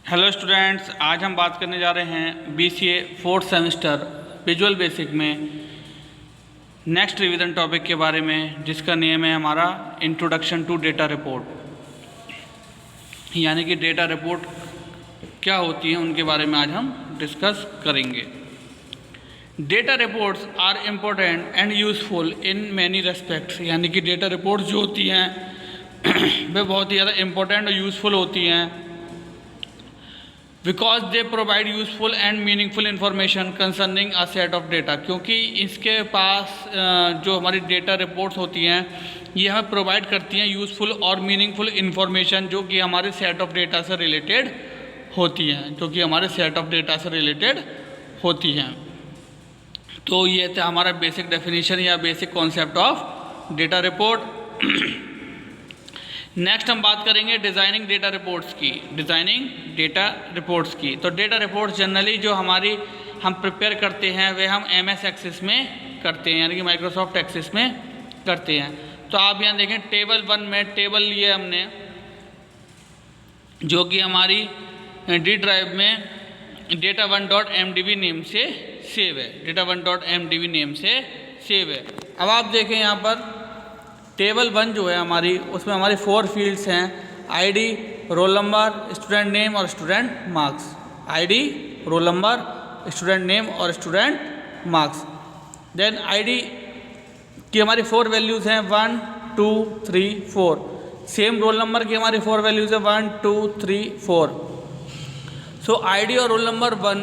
Hello students, आज हम बात करने जा रहे हैं BCA fourth semester visual basic में नेक्स्ट रिवीजन टॉपिक के बारे में, जिसका नेम है हमारा इंट्रोडक्शन टू डेटा रिपोर्ट। यानी कि डेटा रिपोर्ट क्या होती है उनके बारे में आज हम डिस्कस करेंगे। Data reports are important and useful in many respects. यानी कि डेटा रिपोर्ट्स जो होती हैं वे बहुत ही ज़्यादा इम्पोर्टेंट और यूज़फुल होती हैं, because they provide useful and meaningful information concerning a set of data. क्योंकि इसके पास जो हमारी डेटा रिपोर्ट्स होती हैं ये हमें प्रोवाइड करती हैं यूज़फुल और मीनिंगफुल इंफॉर्मेशन जो कि हमारे सेट ऑफ डेटा से रिलेटेड होती हैं तो ये था हमारा बेसिक डेफिनेशन या basic concept of data report. Next हम बात करेंगे डिज़ाइनिंग डेटा रिपोर्ट्स की। तो डेटा रिपोर्ट्स जनरली जो हमारी हम प्रिपेयर करते हैं वे हम MS एक्सेस में करते हैं, यानी कि माइक्रोसॉफ्ट एक्सेस में करते हैं। तो आप यहाँ देखें टेबल 1 में टेबल लिए हमने जो कि हमारी D ड्राइव में data1.mdb नेम से सेव है। अब आप देखें यहाँ पर टेबल 1 जो है हमारी, उसमें हमारी 4 फील्ड्स हैं: ID, roll number, student name और student marks. ID, roll number, student name और स्टूडेंट मार्क्स। देन ID की हमारी 4 वैल्यूज़ हैं 1, 2, 3, 4। सेम रोल नंबर की हमारी 4 वैल्यूज़ हैं 1, 2, 3, 4। सो ID और रोल नंबर 1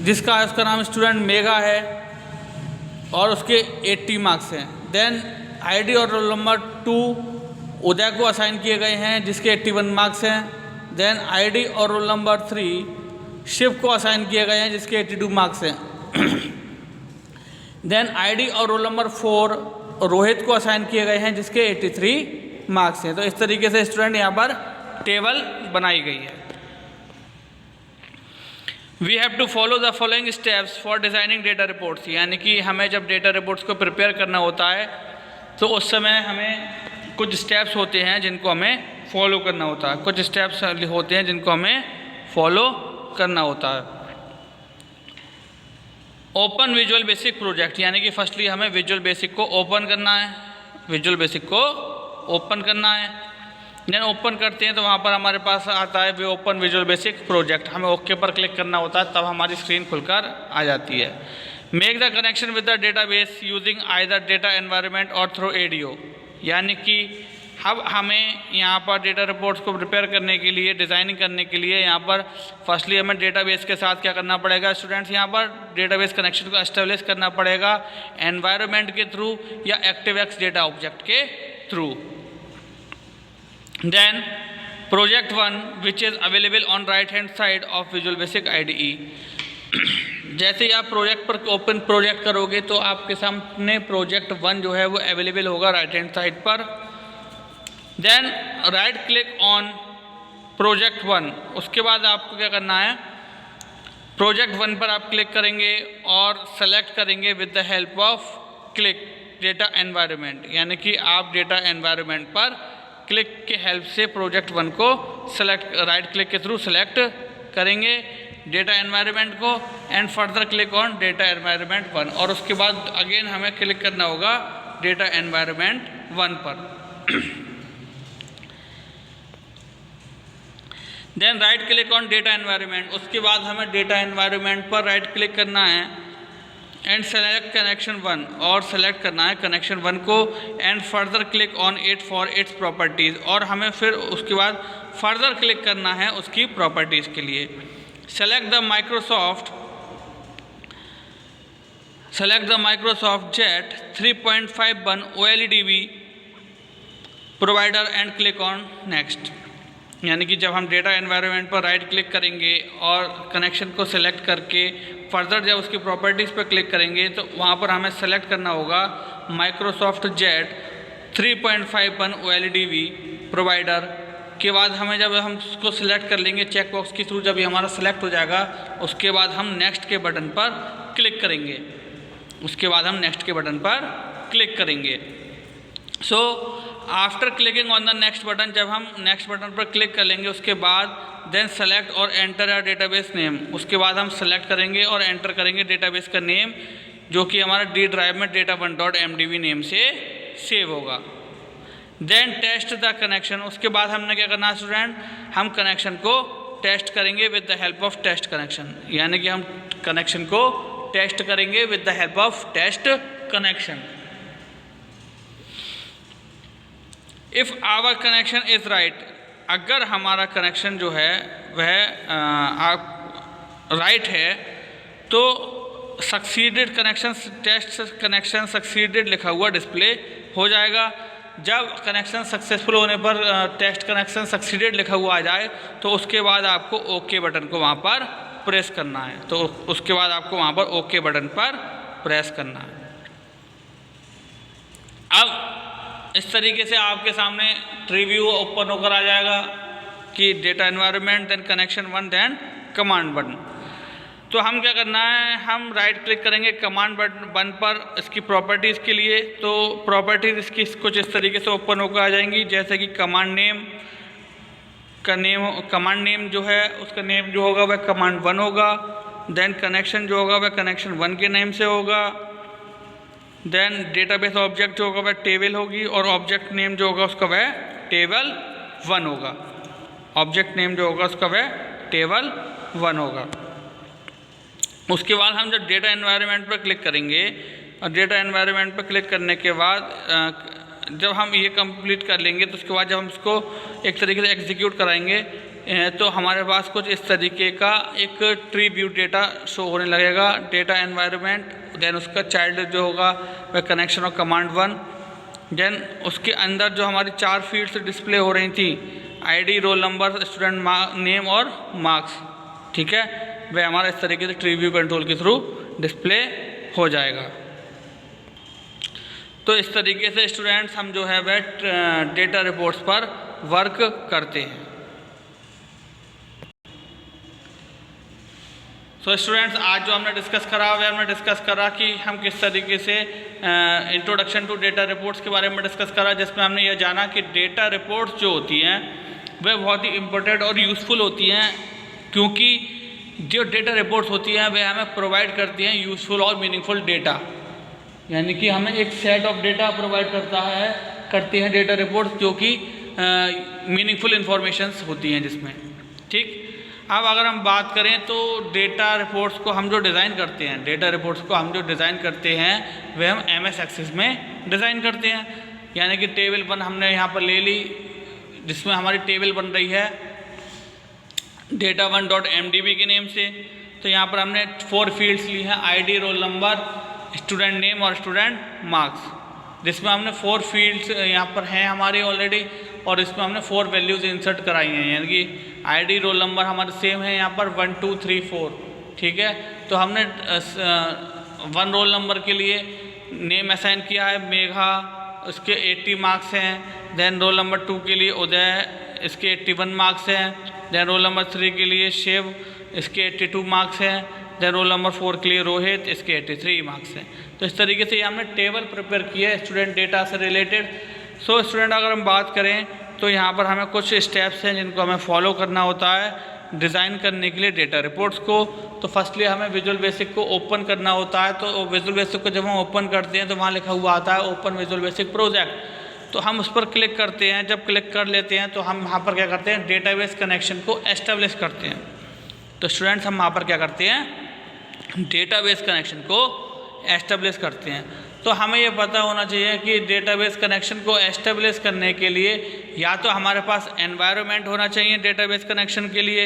जिसका है उसका नाम स्टूडेंट मेगा है और उसके 80 मार्क्स हैं। देन ID और रोल नंबर 2 उदय को असाइन किए गए हैं जिसके 81 मार्क्स हैं। देन ID और रोल नंबर 3 शिव को असाइन किए गए हैं जिसके 82 मार्क्स हैं। देन ID और रोल नंबर 4 रोहित को असाइन किए गए हैं जिसके 83 मार्क्स हैं। तो इस तरीके से स्टूडेंट यहाँ पर टेबल बनाई गई है। We have to follow the following steps for designing data reports. यानी कि हमें जब डेटा रिपोर्ट्स को प्रिपेयर करना होता है तो उस समय हमें कुछ स्टेप्स होते हैं जिनको हमें फॉलो करना होता है ओपन विजुअल बेसिक प्रोजेक्ट। यानी कि फर्स्टली हमें विजुअल बेसिक को ओपन करना है। देन ओपन करते हैं तो वहाँ पर हमारे पास आता है वे ओपन विजुअल बेसिक प्रोजेक्ट। हमें ओके पर क्लिक करना होता है, तब हमारी स्क्रीन खुलकर आ जाती है। Make the connection with the database using either data environment और थ्रू ADO। यानी कि अब हमें यहाँ पर डेटा रिपोर्ट्स को प्रिपेयर करने के लिए, डिज़ाइनिंग करने के लिए यहाँ पर फर्स्टली हमें डेटाबेस के साथ क्या करना पड़ेगा स्टूडेंट्स, यहाँ पर डेटाबेस कनेक्शन को एस्टेब्लिश करना पड़ेगा एनवायरनमेंट के थ्रू या ActiveX डेटा ऑब्जेक्ट के through. Then project 1 which is available on right hand side of Visual Basic IDE। जैसे ही आप ओपन प्रोजेक्ट करोगे तो आपके सामने प्रोजेक्ट 1 जो है वो अवेलेबल होगा राइट हैंड साइड पर। Then right click on project 1। उसके बाद आपको क्या करना है, प्रोजेक्ट 1 पर आप क्लिक करेंगे और सेलेक्ट करेंगे with the help of click data environment. यानी कि आप डेटा एनवायरनमेंट पर क्लिक के हेल्प से प्रोजेक्ट 1 को राइट क्लिक के थ्रू सेलेक्ट करेंगे डेटा एनवायरनमेंट को and further click on data environment 1। और उसके बाद अगेन हमें क्लिक करना होगा डेटा एनवायरनमेंट 1 पर। Then right click on data environment. उसके बाद हमें डेटा एनवायरनमेंट पर राइट क्लिक करना है एंड सेलेक्ट कनेक्शन 1 और सेलेक्ट करना है कनेक्शन 1 को and further click on it for its properties. और हमें फिर उसके बाद फर्दर क्लिक करना है उसकी प्रॉपर्टीज़ के लिए। Select the Microsoft jet 3.51 OLEDB provider and click on next. यानी कि जब हम डेटा एनवायरनमेंट पर राइट क्लिक करेंगे और कनेक्शन को सिलेक्ट करके फर्दर जब उसकी प्रॉपर्टीज़ पर क्लिक करेंगे तो वहाँ पर हमें सेलेक्ट करना होगा माइक्रोसॉफ्ट जेट 3.51 OLEDB प्रोवाइडर के बाद हमें जब हम उसको सिलेक्ट कर लेंगे चेक बॉक्स के थ्रू, जब ये हमारा सेलेक्ट हो जाएगा उसके बाद हम नेक्स्ट के बटन पर क्लिक करेंगे। So after clicking on the next button, जब हम नेक्स्ट बटन पर क्लिक कर लेंगे उसके बाद देन सेलेक्ट और एंटर अ डेटाबेस नेम, उसके बाद हम सेलेक्ट करेंगे और एंटर करेंगे डेटाबेस का नेम जो कि हमारा डी ड्राइव में data1.mdb नेम से सेव होगा। देन टेस्ट द कनेक्शन, उसके बाद हमने क्या करना है स्टूडेंट, हम कनेक्शन को टेस्ट करेंगे with the help of test connection, यानी कि हम कनेक्शन को टेस्ट करेंगे with the help of test connection. If our connection is right, अगर हमारा कनेक्शन जो है वह राइट है तो succeeded connection, test connection succeeded लिखा हुआ डिस्प्ले हो जाएगा। जब कनेक्शन सक्सेसफुल होने पर टेस्ट कनेक्शन सक्सीडेड लिखा हुआ आ जाए तो उसके बाद आपको ओके बटन को वहाँ पर प्रेस करना है, तो उसके बाद आपको वहाँ पर ओके बटन पर प्रेस करना है। अब इस तरीके से आपके सामने ट्री व्यू ओपन होकर आ जाएगा कि data environment, then connection 1, then command button. तो हम क्या करना है, हम राइट क्लिक करेंगे कमांड बटन पर इसकी प्रॉपर्टीज़ के लिए। तो प्रॉपर्टीज़ इसकी कुछ इस तरीके से ओपन होकर आ जाएंगी, जैसे कि कमांड नेम जो है उसका नेम जो होगा वह कमांड 1 होगा, देन कनेक्शन जो होगा वह कनेक्शन 1 के नेम से होगा, देन डेटाबेस ऑब्जेक्ट जो होगा वह टेबल होगी और ऑब्जेक्ट नेम जो होगा उसका वह टेबल 1 होगा, ऑब्जेक्ट नेम जो होगा उसका वह टेबल 1 होगा। उसके बाद हम जब डेटा एनवायरनमेंट पर क्लिक करेंगे और डेटा एनवायरनमेंट पर क्लिक करने के बाद जब हम ये कंप्लीट कर लेंगे तो उसके बाद जब हम इसको एक तरीके से एग्जीक्यूट कराएंगे तो हमारे पास कुछ इस तरीके का एक ट्री व्यू डेटा शो होने लगेगा। डेटा एनवायरनमेंट, देन उसका चाइल्ड जो होगा वह कनेक्शन और कमांड 1, देन उसके अंदर जो हमारी 4 फील्ड्स डिस्प्ले हो रही थी, ID, role number, student name और मार्क्स, ठीक है, वह हमारा इस तरीके से ट्री व्यू कंट्रोल के थ्रू डिस्प्ले हो जाएगा। तो इस तरीके से स्टूडेंट्स हम जो है वह डेटा रिपोर्ट्स पर वर्क करते हैं। तो स्टूडेंट्स आज जो हमने डिस्कस करा वह हमने डिस्कस करा कि हम किस तरीके से इंट्रोडक्शन टू डेटा रिपोर्ट्स के बारे में डिस्कस करा, जिसमें हमने यह जाना कि डेटा रिपोर्ट्स जो होती हैं वह बहुत ही इम्पोर्टेंट और यूज़फुल होती हैं, क्योंकि जो डेटा रिपोर्ट्स होती हैं वह हमें प्रोवाइड करती हैं यूज़फुल और मीनिंगफुल डेटा, यानी कि हमें एक सेट ऑफ डेटा प्रोवाइड करती हैं डेटा रिपोर्ट्स जो कि मीनिंगफुल इंफॉर्मेशंस होती हैं जिसमें, ठीक। अब अगर हम बात करें तो डेटा रिपोर्ट्स को हम जो डिज़ाइन करते हैं, डेटा रिपोर्ट्स को हम जो डिज़ाइन करते हैं वह हम MS एक्सेस में डिज़ाइन करते हैं, यानी कि टेबल 1 हमने यहाँ पर ले ली जिसमें हमारी टेबल बन रही है data1.mdb के नेम से। तो यहाँ पर हमने 4 फील्ड्स ली हैं, ID, role number, student name और स्टूडेंट मार्क्स, जिसमें हमने 4 फील्ड्स यहाँ पर हैं हमारे ऑलरेडी, और इसमें हमने 4 वैल्यूज़ इंसर्ट कराई हैं, यानी कि आईडी, रोल नंबर हमारे सेम है यहाँ पर 1 2 3 4, ठीक है। तो हमने 1 रोल नंबर के लिए नेम असाइन किया है मेघा, उसके 80 मार्क्स हैं। देन रोल नंबर 2 के लिए उदय, इसके 81 मार्क्स हैं। देन रोल नंबर 3 के लिए शिव, इसके 82 मार्क्स हैं। देन रोल नंबर 4 के लिए रोहित, इसके 83 मार्क्स हैं। तो इस तरीके से ये हमने टेबल प्रिपेयर किया है स्टूडेंट डेटा से रिलेटेड। सो स्टूडेंट अगर हम बात करें तो यहाँ पर हमें कुछ स्टेप्स हैं जिनको हमें फॉलो करना होता है डिज़ाइन करने के लिए डेटा रिपोर्ट्स को। तो फर्स्टली हमें विजुअल बेसिक को ओपन करना होता है। तो विजुअल बेसिक को जब हम ओपन करते हैं तो वहाँ लिखा हुआ आता है ओपन विजुअल बेसिक प्रोजेक्ट। तो हम उस पर क्लिक करते हैं। जब क्लिक कर लेते हैं तो हम वहाँ पर क्या करते हैं, डेटाबेस कनेक्शन को एस्टेब्लिश करते हैं। तो स्टूडेंट्स हम वहाँ पर क्या करते हैं, डेटाबेस कनेक्शन को एस्टेब्लिश करते हैं। तो हमें ये पता होना चाहिए कि डेटाबेस कनेक्शन को एस्टेब्लिश करने के लिए या तो हमारे पास एनवायरनमेंट होना चाहिए डेटाबेस कनेक्शन के लिए,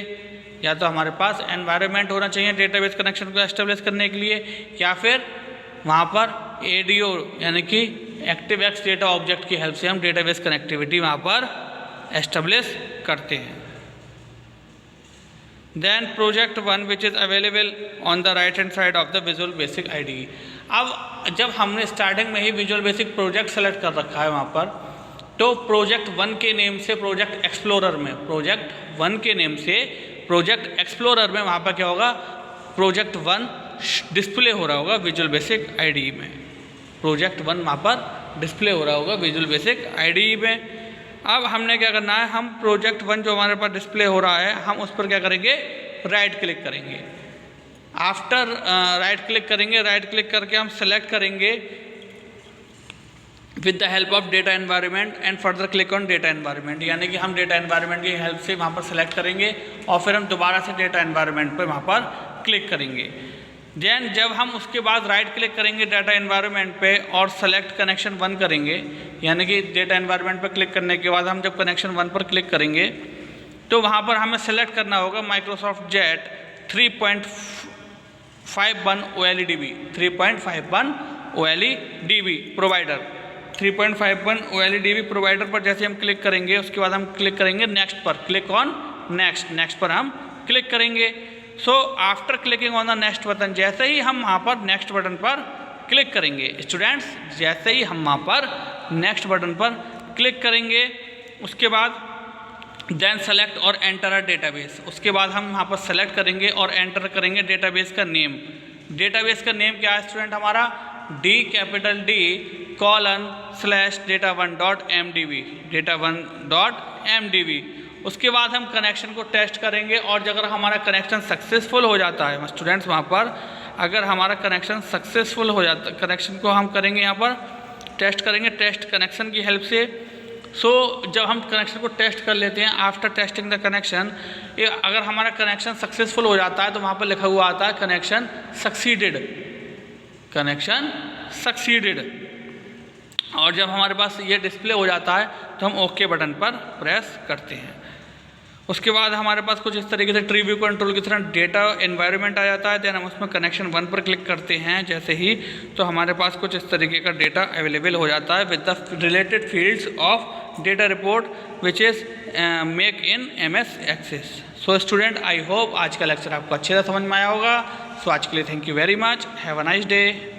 या तो हमारे पास एनवायरनमेंट होना चाहिए डेटाबेस कनेक्शन को एस्टेब्लिश करने के लिए, या फिर वहाँ पर ADO यानी कि एक्टिव एक्स डेटा ऑब्जेक्ट की हेल्प से हम डेटाबेस कनेक्टिविटी वहाँ पर एस्टेब्लिश करते हैं। Then project 1 which is available on the right hand side of the visual basic IDE। अब जब हमने स्टार्टिंग में ही विजुअल बेसिक प्रोजेक्ट सेलेक्ट कर रखा है वहाँ पर, तो प्रोजेक्ट 1 के नेम से प्रोजेक्ट एक्सप्लोरर में, प्रोजेक्ट 1 के नेम से प्रोजेक्ट एक्सप्लोरर में वहाँ पर क्या होगा, प्रोजेक्ट 1 डिस्प्ले हो रहा होगा विजुअल बेसिक IDE में। प्रोजेक्ट 1 वहाँ पर डिस्प्ले हो रहा होगा विजुअल बेसिक आईडीई में। अब हमने क्या करना है, हम प्रोजेक्ट 1 जो हमारे पास डिस्प्ले हो रहा है, हम उस पर क्या करेंगे, राइट क्लिक करेंगे। आफ्टर राइट क्लिक करेंगे, राइट क्लिक करके हम सेलेक्ट करेंगे with the help of data environment and further click on data environment, यानी कि हम डेटा एनवायरनमेंट की हेल्प से वहाँ पर सेलेक्ट करेंगे और फिर हम दोबारा से डेटा एनवायरनमेंट पर वहाँ पर क्लिक करेंगे। देन जब हम उसके बाद राइट क्लिक करेंगे डेटा एनवायरनमेंट पे और सेलेक्ट कनेक्शन 1 करेंगे, यानी कि डेटा एनवायरनमेंट पर क्लिक करने के बाद हम जब कनेक्शन 1 पर क्लिक करेंगे तो वहाँ पर हमें सेलेक्ट करना होगा Microsoft jet 3.51 OLEDB, 3.51 OLEDB provider, 3.51 OLEDB provider पर जैसे हम क्लिक करेंगे उसके बाद हम क्लिक करेंगे नेक्स्ट पर, क्लिक ऑन नेक्स्ट, नेक्स्ट पर हम क्लिक करेंगे। So after clicking on the next button, जैसे ही हम वहाँ पर नेक्स्ट बटन पर क्लिक करेंगे स्टूडेंट्स, जैसे ही हम वहाँ पर नेक्स्ट बटन पर क्लिक करेंगे उसके बाद देन सेलेक्ट और एंटर अ डेटाबेस, उसके बाद हम वहाँ पर सेलेक्ट करेंगे और एंटर करेंगे डेटाबेस का नेम। डेटाबेस का नेम क्या है स्टूडेंट हमारा, D:/data1.mdb, data1.mdb। उसके बाद हम कनेक्शन को टेस्ट करेंगे और अगर हमारा कनेक्शन सक्सेसफुल हो जाता है स्टूडेंट्स, वहाँ पर अगर हमारा कनेक्शन सक्सेसफुल हो जाता, कनेक्शन को हम करेंगे यहाँ पर टेस्ट करेंगे, टेस्ट कनेक्शन की हेल्प से। सो जब हम कनेक्शन को टेस्ट कर लेते हैं, आफ्टर टेस्टिंग द कनेक्शन, अगर हमारा कनेक्शन सक्सेसफुल हो जाता है तो वहाँ पर लिखा हुआ आता है कनेक्शन सक्सीडेड, कनेक्शन सक्सीडेड। और जब हमारे पास ये डिस्प्ले हो जाता है तो हम ओके बटन पर प्रेस करते हैं। उसके बाद हमारे पास कुछ इस तरीके से ट्री व्यू कंट्रोल की तरह डेटा एनवायरनमेंट आ जाता है। देन हम उसमें कनेक्शन 1 पर क्लिक करते हैं जैसे ही, तो हमारे पास कुछ इस तरीके का डेटा अवेलेबल हो जाता है with the related fields of data report which is make in MS access. So student, I hope आज का लेक्चर आपको अच्छे से समझ में आया होगा। सो आज के लिए thank you very much, have a nice day.